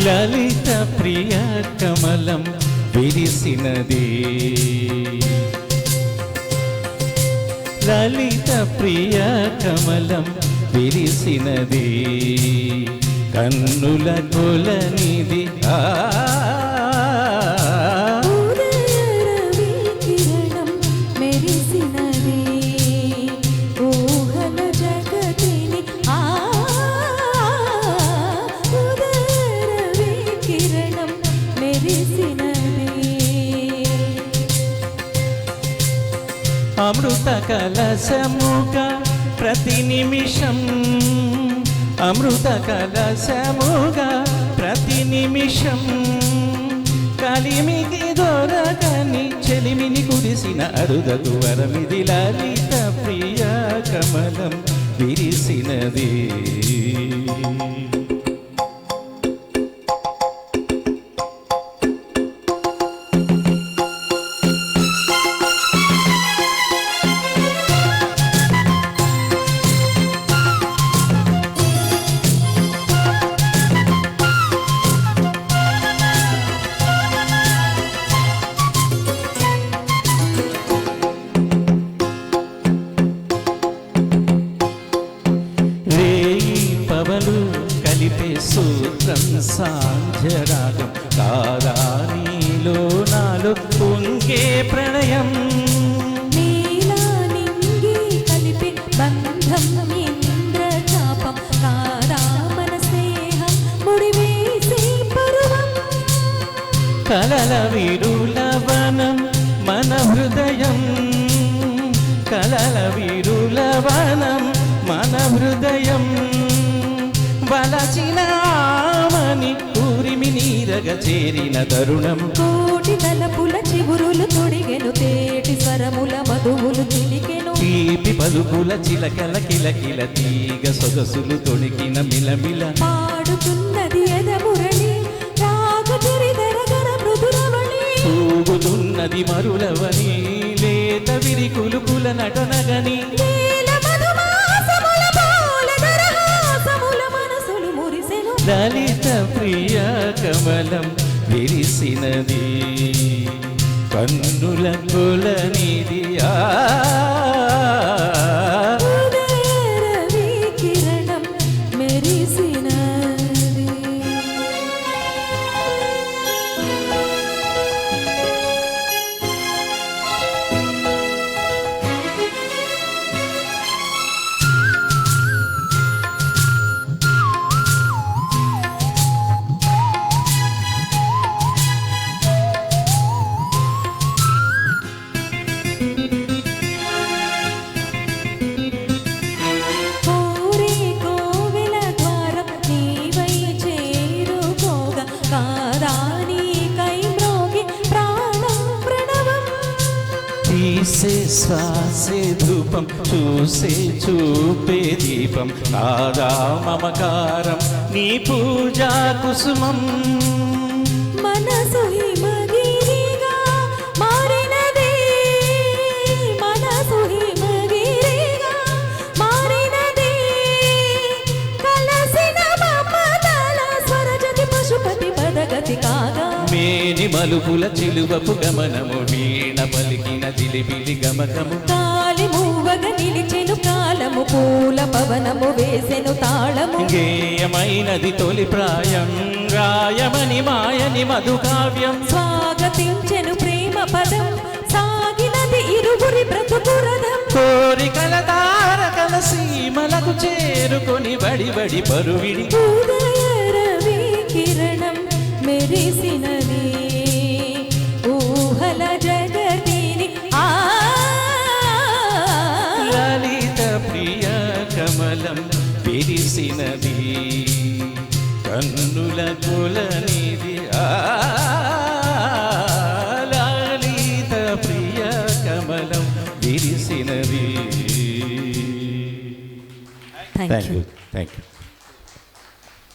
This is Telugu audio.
లలిత ప్రియ కమలం విరిసినది లలిత ప్రియ కమలం విరిసినది కన్నుల కొలనిది అమృత కలశముగా ప్రతి నిమిషం అమృత కలశముగా ప్రతి నిమిషం కలిమికి దొరకని చెలిమిని కురిసిన అరుదగు వరమిది లలిత ప్రియ కమలం విరిసినది కలిపే సూత్రం సాంధ్యరాగం కాదా నీలో నాలో పొంగే ప్రణయం నీలానింగి కలిపే బంధం ఇంద్రచాపం కాదా మన స్నేహం ముడివేసే పరువం కలల విరులవనం మన హృదయం కలల విరులవనం మన హృదయం బలచినామని ఊరిమి నీరగ చేరిన తరుణం కోటి తలపుల చివురులు తొడిగెను తేటి స్వరముల మధువులు చిలికెను తీపి పలుకుల చిలకల కిలకిల తీగ సొగసులు తొడిగిన మిలమిల పాడుతున్నది ఎదమురళి రాగచిరిదరగర మృదురవళి తూగుతున్నది మరులవని లేత విరికులుకుల నటనగని లలిత ప్రియ కమలం విరిసినది కన్నుల కొలనిది కిరణం మెరిసినది తీసే శ్వాసే ధూపం చూసే చూపే దీపం కాదా మమకారం నీ పూజా కుసుమం మనసు హిమగిరిగా మారినది మనసు హిమగిరిగా మారినది కలసిన మమతల స్వరజతి పశుపతి పదగతి కాగా మేని మలుపుల చిలువపు గమనము వీణ పలికిన జిలిబిలి గమకము కాలి మూవగ నిలిచెను కాలము పూల పవనము వేసెను తాళము గేయమైనది తొలి ప్రాయం రాయమని మాయని మధుకావ్యం స్వాగతించెను ప్రేమ పదం సాగినది ఇరువురి బ్రతుకురథం కోరికల తారకల సీమలకు చేరుకొని బడి బడి పరువిడి ఉదయ రవి కిరణం మెరిసినది ఊహల జగతిని లలిత ప్రియ కమలం విరిసినది కన్నుల కొలనిది లలిత ప్రియ కమలం విరిసినది. Thank you. Thank you.